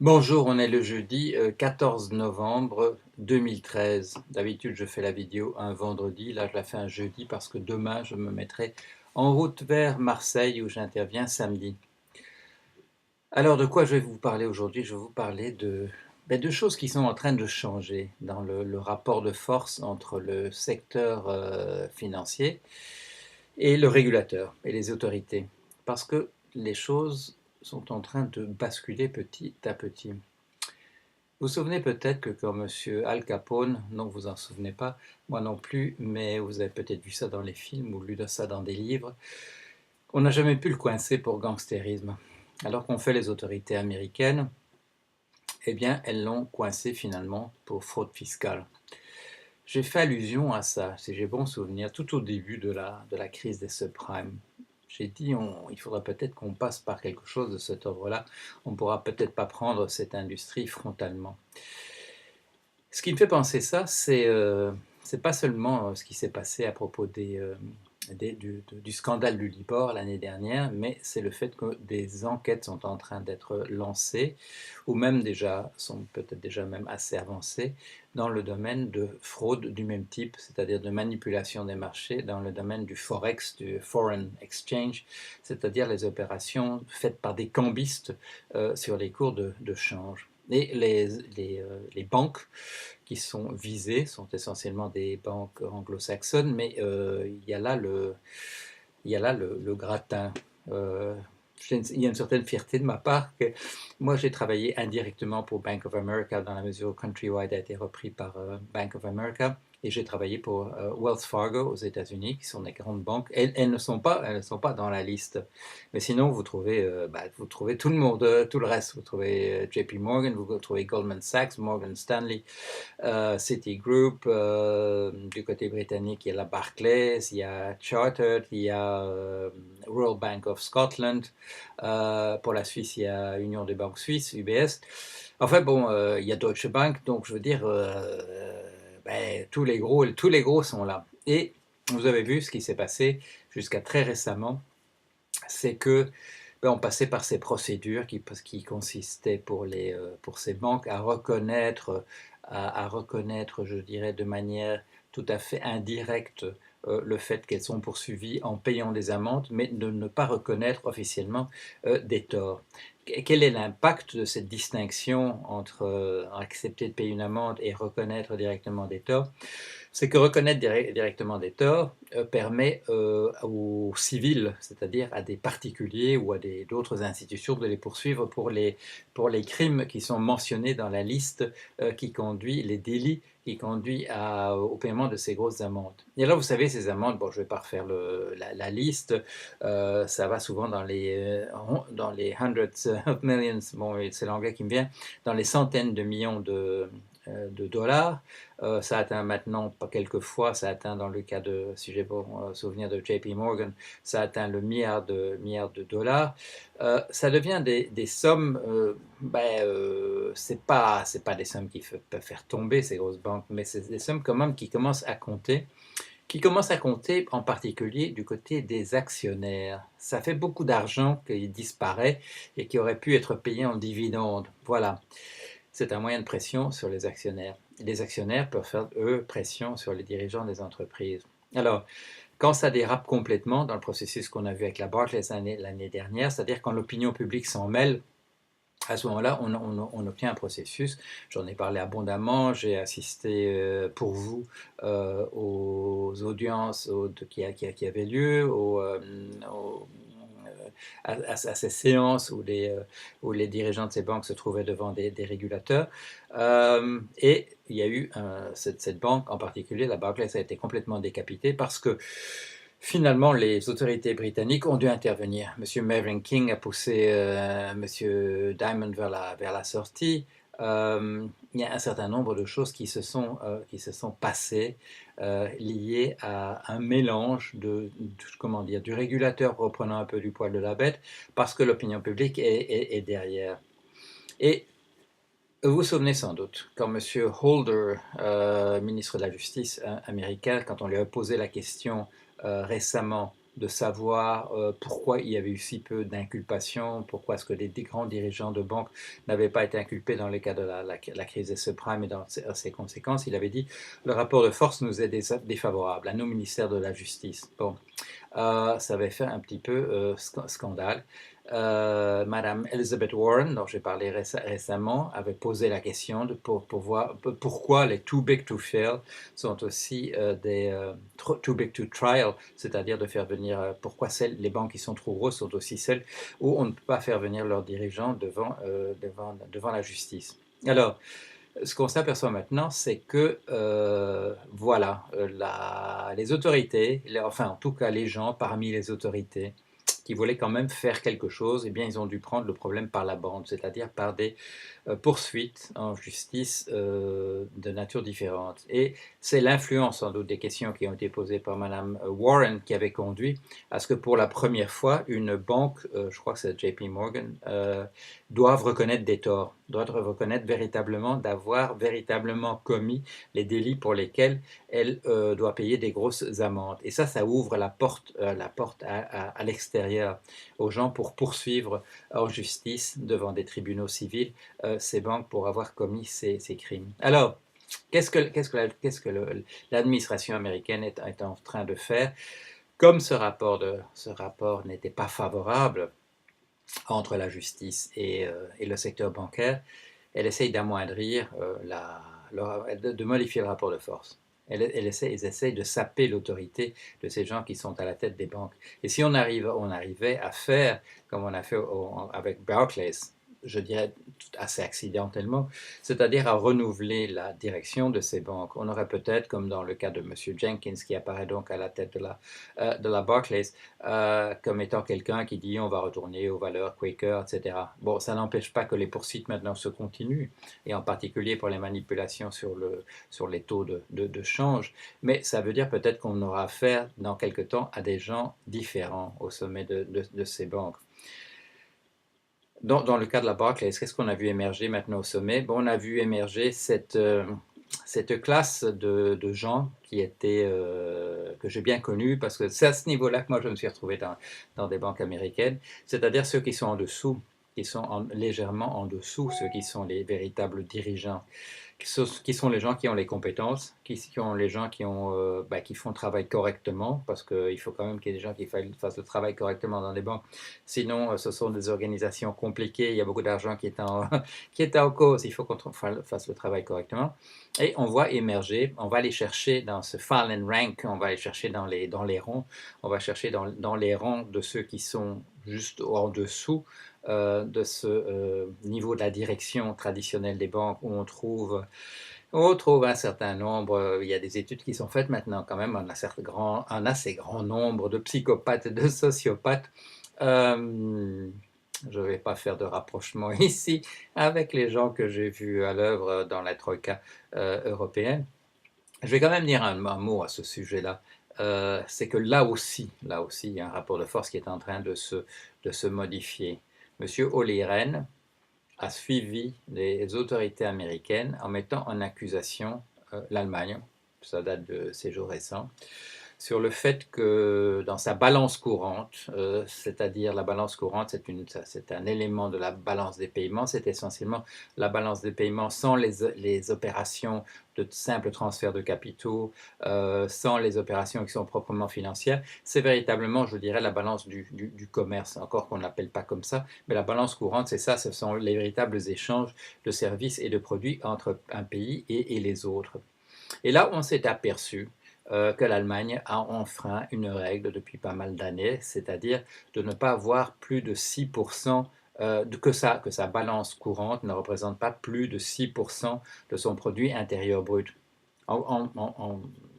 Bonjour, on est le jeudi 14 novembre 2013. D'habitude, je fais la vidéo un vendredi. Là, je la fais un jeudi parce que demain, je me mettrai en route vers Marseille où j'interviens samedi. Alors, de quoi je vais vous parler aujourd'hui? Je vais vous parler de choses qui sont en train de changer dans le rapport de force entre le secteur financier et le régulateur et les autorités. Parce que les choses sont en train de basculer petit à petit. Vous vous souvenez peut-être que quand M. Al Capone, non vous en souvenez pas, moi non plus, mais vous avez peut-être vu ça dans les films ou lu de ça dans des livres, on n'a jamais pu le coincer pour gangstérisme. Alors qu'ont fait les autorités américaines, eh bien elles l'ont coincé finalement pour fraude fiscale. J'ai fait allusion à ça, si j'ai bon souvenir, tout au début de la crise des subprimes. J'ai dit, il faudra peut-être qu'on passe par quelque chose de cet ordre-là. On ne pourra peut-être pas prendre cette industrie frontalement. Ce qui me fait penser ça, c'est pas seulement ce qui s'est passé à propos du scandale du Libor l'année dernière, mais c'est le fait que des enquêtes sont en train d'être lancées, ou même déjà, sont peut-être déjà même assez avancées, dans le domaine de fraude du même type, c'est-à-dire de manipulation des marchés, dans le domaine du forex, du foreign exchange, c'est-à-dire les opérations faites par des cambistes sur les cours de change. Et les banques qui sont visées sont essentiellement des banques anglo-saxonnes, mais il y a là le gratin. Euh, il y a une certaine fierté de ma part que moi j'ai travaillé indirectement pour Bank of America dans la mesure où Countrywide a été repris par Bank of America et j'ai travaillé pour Wells Fargo aux États-Unis qui sont des grandes banques. Elles ne sont pas dans la liste, mais sinon vous trouvez tout le monde, tout le reste. Vous trouvez JP Morgan, vous trouvez Goldman Sachs, Morgan Stanley, Citigroup, du côté britannique, il y a la Barclays, il y a Chartered, il y a Royal Bank of Scotland. Pour la Suisse, il y a Union des banques suisses, UBS. Enfin bon, il y a Deutsche Bank, donc je veux dire, tous les gros sont là. Et vous avez vu ce qui s'est passé jusqu'à très récemment, c'est que on passait par ces procédures qui consistaient pour ces banques à reconnaître, à reconnaître, je dirais, de manière tout à fait indirecte le fait qu'elles sont poursuivies en payant des amendes, mais de ne pas reconnaître officiellement des torts. Quel est l'impact de cette distinction entre accepter de payer une amende et reconnaître directement des torts? C'est que reconnaître directement des torts permet aux civils, c'est-à-dire à des particuliers ou à d'autres institutions, de les poursuivre pour les crimes qui sont mentionnés dans la liste qui conduit, les délits qui conduit au paiement de ces grosses amendes. Et là, vous savez, ces amendes, bon, je ne vais pas refaire la liste, ça va souvent dans les hundreds of millions, bon, c'est l'anglais qui me vient, dans les centaines de millions de dollars. Ça atteint maintenant, pas quelquefois, ça atteint dans le cas de, si j'ai bon souvenir de JP Morgan, ça atteint le milliard de dollars. Ça devient des sommes, c'est pas des sommes peuvent faire tomber ces grosses banques, mais c'est des sommes quand même qui commencent à compter en particulier du côté des actionnaires. Ça fait beaucoup d'argent qui disparaît et qui aurait pu être payé en dividendes. Voilà. C'est un moyen de pression sur les actionnaires. Les actionnaires peuvent faire, eux, pression sur les dirigeants des entreprises. Alors, quand ça dérape complètement dans le processus qu'on a vu avec la Barclays l'année dernière, c'est-à-dire quand l'opinion publique s'en mêle, à ce moment-là, on obtient un processus. J'en ai parlé abondamment. J'ai assisté pour vous aux audiences qui avaient lieu, à ces séances où les dirigeants de ces banques se trouvaient devant des régulateurs. Et il y a eu cette banque en particulier, la Barclays, a été complètement décapitée parce que finalement, les autorités britanniques ont dû intervenir. Monsieur Mervyn King a poussé Monsieur Diamond vers la sortie. Il y a un certain nombre de choses qui se sont passées liées à un mélange comment dire, du régulateur reprenant un peu du poil de la bête parce que l'opinion publique est derrière. Et vous vous souvenez sans doute, quand M. Holder, ministre de la Justice américain, quand on lui a posé la question récemment de savoir pourquoi il y avait eu si peu d'inculpations, pourquoi est-ce que des grands dirigeants de banques n'avaient pas été inculpés dans le cas de la crise des subprimes et dans ses conséquences. Il avait dit le rapport de force nous est défavorable à nos ministères de la Justice. Bon, ça avait fait un petit peu scandale. Madame Elizabeth Warren, dont j'ai parlé récemment, avait posé la question pour voir pourquoi les too big to fail sont aussi too big to trial, c'est-à-dire de faire venir, pourquoi les banques qui sont trop grosses sont aussi celles où on ne peut pas faire venir leurs dirigeants devant la justice. Alors, ce qu'on s'aperçoit maintenant, c'est que voilà, les autorités, enfin en tout cas les gens parmi les autorités qui voulaient quand même faire quelque chose, eh bien ils ont dû prendre le problème par la bande, c'est-à-dire par des poursuites en justice de nature différente. Et c'est l'influence sans doute des questions qui ont été posées par Madame Warren qui avait conduit à ce que pour la première fois, une banque, je crois que c'est JP Morgan, doive reconnaître des torts, doit reconnaître véritablement d'avoir véritablement commis les délits pour lesquels elle doit payer des grosses amendes. Et ça ouvre la porte à l'extérieur aux gens pour poursuivre en justice devant des tribunaux civils ces banques pour avoir commis ces crimes. Alors, qu'est-ce que l'administration américaine est en train de faire? Comme ce rapport n'était pas favorable entre la justice et le secteur bancaire, elle essaye d'amoindrir, de modifier le rapport de force. Ils essayent de saper l'autorité de ces gens qui sont à la tête des banques. Et si on arrivait à faire, comme on a fait avec Barclays, je dirais assez accidentellement, c'est-à-dire à renouveler la direction de ces banques. On aurait peut-être, comme dans le cas de M. Jenkins, qui apparaît donc à la tête de la Barclays, comme étant quelqu'un qui dit on va retourner aux valeurs Quaker, etc. Bon, ça n'empêche pas que les poursuites maintenant se continuent, et en particulier pour les manipulations sur les taux de change, mais ça veut dire peut-être qu'on aura affaire dans quelque temps à des gens différents au sommet de ces banques. Dans le cas de la Barclays, qu'est-ce qu'on a vu émerger maintenant au sommet? Bon, on a vu émerger cette classe de gens qui étaient, que j'ai bien connus, parce que c'est à ce niveau-là que moi je me suis retrouvé dans des banques américaines, c'est-à-dire ceux qui sont en dessous, qui sont légèrement en dessous, ceux qui sont les véritables dirigeants, qui sont les gens qui ont les compétences, qui sont les gens qui font le travail correctement, parce qu'il faut quand même qu'il y ait des gens qui fassent le travail correctement dans les banques. Sinon, ce sont des organisations compliquées, il y a beaucoup d'argent qui est qui est en cause, il faut qu'on fasse le travail correctement. Et on voit émerger, on va aller chercher dans ce fallen rank, on va aller chercher dans les rangs, on va chercher dans les rangs de ceux qui sont juste en dessous de ce niveau de la direction traditionnelle des banques où on trouve un certain nombre, il y a des études qui sont faites maintenant quand même, un assez grand nombre de psychopathes et de sociopathes. Je ne vais pas faire de rapprochement ici avec les gens que j'ai vus à l'œuvre dans la Troïka européenne. Je vais quand même dire un mot à ce sujet-là. C'est que là aussi, il y a un rapport de force qui est en train de se modifier. Monsieur Olli Rehn a suivi les autorités américaines en mettant en accusation l'Allemagne, ça date de ces jours récents, sur le fait que dans sa balance courante, c'est-à-dire la balance courante, c'est un élément de la balance des paiements, c'est essentiellement la balance des paiements sans les opérations de simple transfert de capitaux, sans les opérations qui sont proprement financières, c'est véritablement, je dirais, la balance du commerce, encore qu'on ne l'appelle pas comme ça, mais la balance courante, c'est ça, ce sont les véritables échanges de services et de produits entre un pays et les autres. Et là, on s'est aperçu que l'Allemagne a enfreint une règle depuis pas mal d'années, c'est-à-dire de ne pas avoir plus de 6%, que sa balance courante ne représente pas plus de 6% de son produit intérieur brut.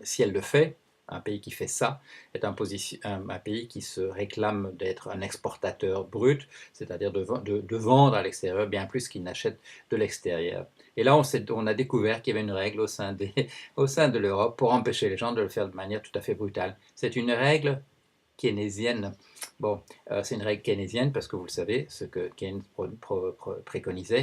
Si elle le fait, un pays qui fait ça est un pays qui se réclame d'être un exportateur brut, c'est-à-dire de vendre à l'extérieur bien plus qu'il n'achète de l'extérieur. Et là, on a découvert qu'il y avait une règle au sein de l'Europe pour empêcher les gens de le faire de manière tout à fait brutale. C'est une règle keynésienne. Bon, c'est une règle keynésienne parce que vous le savez, ce que Keynes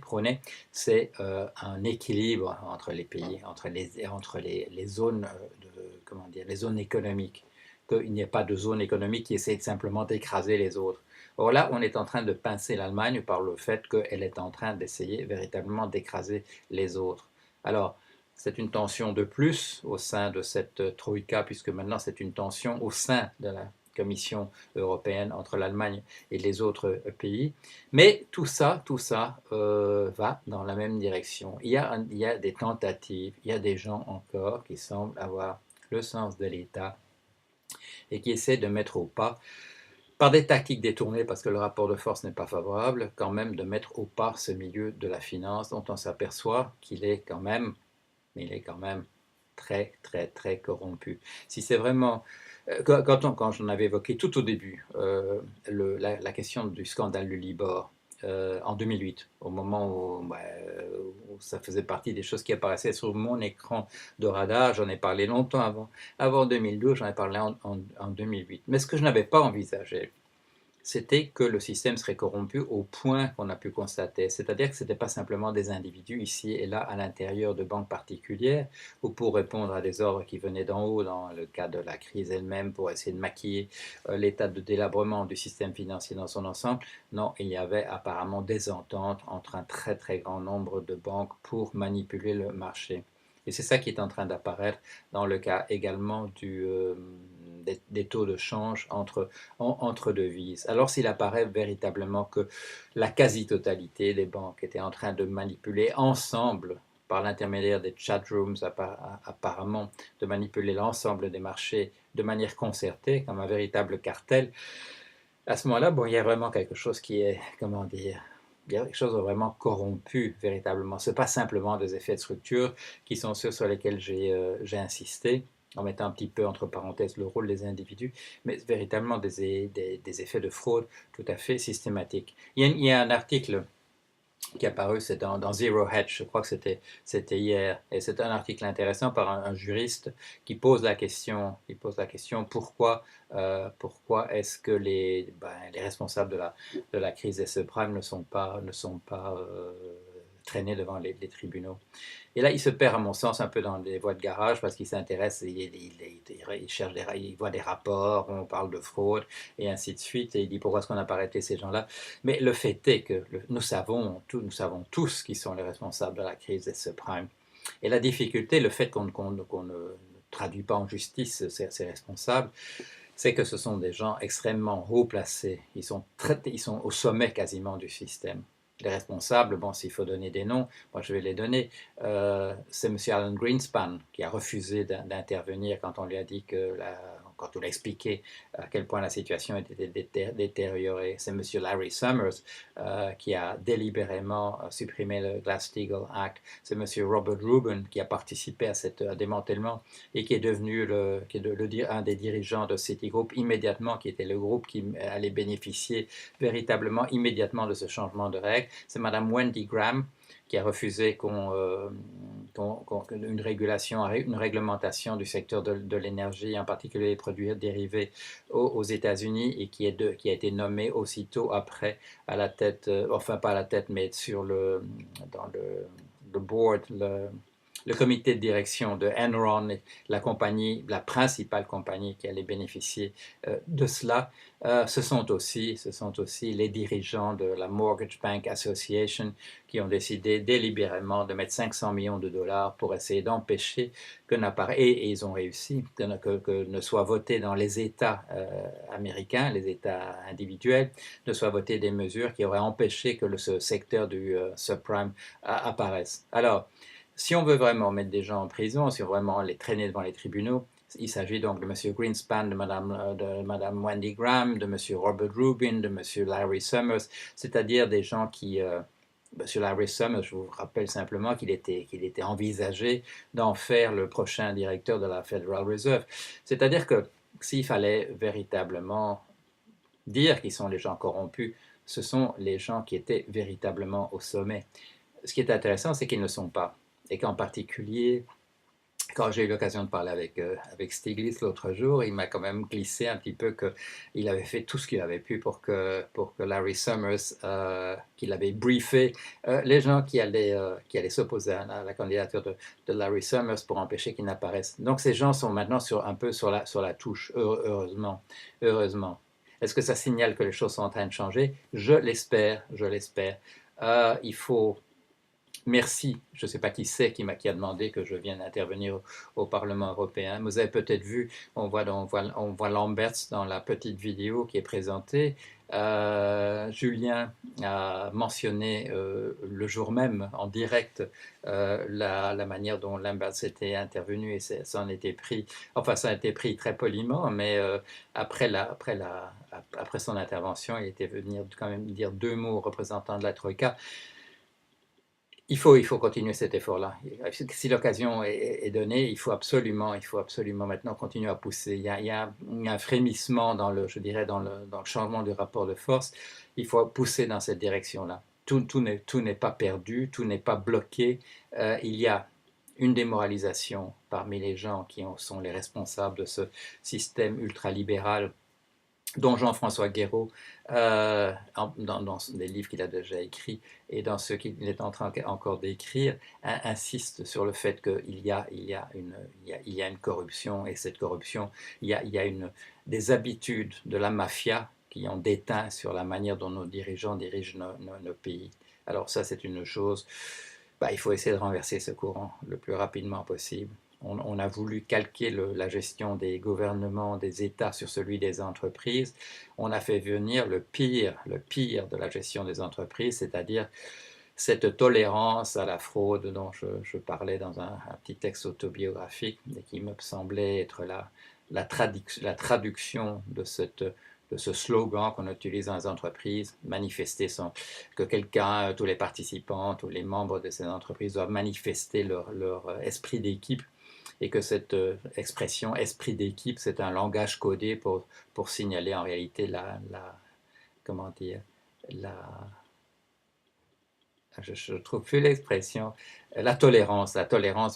prônait, c'est un équilibre entre les pays, entre les zones, les zones économiques. qu'il n'y ait pas de zone économique qui essaie simplement d'écraser les autres. Or là, on est en train de pincer l'Allemagne par le fait qu'elle est en train d'essayer véritablement d'écraser les autres. Alors, c'est une tension de plus au sein de cette troïka, puisque maintenant c'est une tension au sein de la Commission européenne entre l'Allemagne et les autres pays. Mais tout ça va dans la même direction. Il y a des tentatives, il y a des gens encore qui semblent avoir le sens de l'État et qui essaient de mettre au pas, par des tactiques détournées, parce que le rapport de force n'est pas favorable, quand même de mettre au pas ce milieu de la finance dont on s'aperçoit qu'il est quand même, il est quand même très, très, très corrompu. Si c'est vraiment quand j'en avais évoqué tout au début la question du scandale du Libor en 2008, au moment où ça faisait partie des choses qui apparaissaient sur mon écran de radar, j'en ai parlé longtemps avant 2012, j'en ai parlé en 2008. Mais ce que je n'avais pas envisagé, c'était que le système serait corrompu au point qu'on a pu constater. C'est-à-dire que ce n'était pas simplement des individus ici et là à l'intérieur de banques particulières ou pour répondre à des ordres qui venaient d'en haut dans le cas de la crise elle-même pour essayer de maquiller l'état de délabrement du système financier dans son ensemble. Non, il y avait apparemment des ententes entre un très très grand nombre de banques pour manipuler le marché. Et c'est ça qui est en train d'apparaître dans le cas également des taux de change entre devises. Alors s'il apparaît véritablement que la quasi-totalité des banques étaient en train de manipuler ensemble, par l'intermédiaire des chat rooms apparemment, de manipuler l'ensemble des marchés de manière concertée, comme un véritable cartel, à ce moment-là, bon, il y a vraiment quelque chose qui est, comment dire, il y a quelque chose de vraiment corrompu, véritablement. Ce n'est pas simplement des effets de structure qui sont ceux sur lesquels j'ai insisté, en mettant un petit peu entre parenthèses le rôle des individus, mais véritablement des effets de fraude tout à fait systématiques. Il y a un article qui est apparu, c'est dans Zero Hedge, je crois que c'était hier, et c'est un article intéressant par un juriste qui pose la question pourquoi est-ce que les responsables de la crise des subprimes ne sont pas traînés devant les tribunaux. Et là, il se perd, à mon sens, un peu dans les voies de garage parce qu'il s'intéresse, il cherche il voit des rapports, on parle de fraude et ainsi de suite. Et il dit pourquoi est-ce qu'on n'a pas arrêté ces gens-là. Mais le fait est que nous savons tous qui sont les responsables de la crise des subprimes. Et la difficulté, le fait qu'on ne traduit pas en justice ces responsables, c'est que ce sont des gens extrêmement haut placés. Ils sont au sommet quasiment du système. Les responsables, bon, s'il faut donner des noms, moi je vais les donner. C'est M. Alan Greenspan qui a refusé d'intervenir quand on lui a dit quand on lui a expliqué à quel point la situation était détériorée. C'est M. Larry Summers qui a délibérément supprimé le Glass-Steagall Act. C'est M. Robert Rubin qui a participé à ce démantèlement et qui est devenu un des dirigeants de Citigroup immédiatement, qui était le groupe qui allait bénéficier véritablement immédiatement de ce changement de règles. C'est Mme Wendy Graham qui a refusé une réglementation du secteur de l'énergie, en particulier les produits dérivés aux États-Unis, et qui a été nommée aussitôt après à la tête, enfin pas à la tête, mais dans le board, le comité de direction de Enron, la principale compagnie qui allait bénéficier de cela. Ce sont aussi les dirigeants de la Mortgage Bank Association qui ont décidé délibérément de mettre 500 millions de dollars pour essayer d'empêcher et ils ont réussi, que ne soient votés dans les États américains, les États individuels, ne soient votées des mesures qui auraient empêché que ce secteur du subprime apparaisse. Alors, si on veut vraiment mettre des gens en prison, si on veut vraiment les traîner devant les tribunaux, il s'agit donc de M. Greenspan, de Mme Wendy Graham, de M. Robert Rubin, de M. Larry Summers, c'est-à-dire des gens qui... M. Larry Summers, je vous rappelle simplement qu'il était envisagé d'en faire le prochain directeur de la Federal Reserve. C'est-à-dire que s'il fallait véritablement dire qui sont les gens corrompus, ce sont les gens qui étaient véritablement au sommet. Ce qui est intéressant, c'est qu'ils ne sont pas. Et qu'en particulier, quand j'ai eu l'occasion de parler avec Stiglitz l'autre jour, il m'a quand même glissé un petit peu qu'il avait fait tout ce qu'il avait pu pour que Larry Summers, qu'il avait briefé les gens qui allaient s'opposer à la candidature de Larry Summers pour empêcher qu'il n'apparaisse. Donc ces gens sont maintenant un peu sur la touche, heureusement. Heureusement. Est-ce que ça signale que les choses sont en train de changer? Je l'espère, je l'espère. Il faut Merci. Je ne sais pas qui c'est qui a demandé que je vienne intervenir au Parlement européen. Vous avez peut-être vu, on voit Lamberts dans la petite vidéo qui est présentée. Julien a mentionné le jour même, en direct, la manière dont Lamberts était intervenu et ça en était pris, enfin ça a été pris très poliment, mais après son intervention, il était venu quand même dire deux mots aux représentants de la Troïka. Il faut continuer cet effort-là. Si l'occasion est donnée, il faut absolument maintenant continuer à pousser. Il y a un frémissement je dirais, dans le changement du rapport de force. Il faut pousser dans cette direction-là. Tout n'est pas perdu, tout n'est pas bloqué. Il y a une démoralisation parmi les gens qui sont les responsables de ce système ultralibéral dont Jean-François Guéraud, dans des livres qu'il a déjà écrits et dans ceux qu'il est en train encore d'écrire, insiste sur le fait qu'il y a une corruption, et cette corruption, il y a des habitudes de la mafia qui ont déteint sur la manière dont nos dirigeants dirigent nos pays. Alors ça, c'est une chose, il faut essayer de renverser ce courant le plus rapidement possible. On a voulu calquer la gestion des gouvernements, des États sur celui des entreprises. On a fait venir le pire de la gestion des entreprises, c'est-à-dire cette tolérance à la fraude dont je parlais dans un petit texte autobiographique et qui me semblait être la traduction de ce slogan qu'on utilise dans les entreprises, que quelqu'un, tous les participants, tous les membres de ces entreprises doivent manifester leur esprit d'équipe, et que cette expression esprit d'équipe, c'est un langage codé pour signaler en réalité comment dire, la, je trouve plus l'expression, la tolérance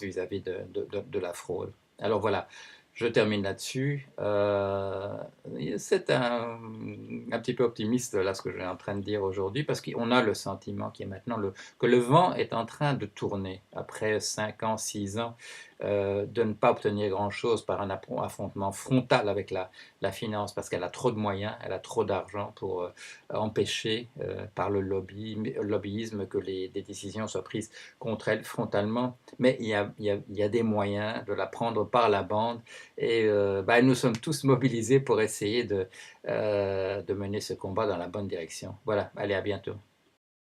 vis-à-vis de la fraude. Alors voilà, je termine là-dessus. C'est un petit peu optimiste là ce que je suis en train de dire aujourd'hui, parce qu'on a le sentiment qui est maintenant que le vent est en train de tourner après 5 ans, 6 ans de ne pas obtenir grand-chose par un affrontement frontal avec la finance, parce qu'elle a trop de moyens, elle a trop d'argent pour empêcher par le lobbyisme que des décisions soient prises contre elle frontalement. Mais il y a des moyens de la prendre par la bande, et nous sommes tous mobilisés pour essayer de mener ce combat dans la bonne direction. Voilà, allez, à bientôt.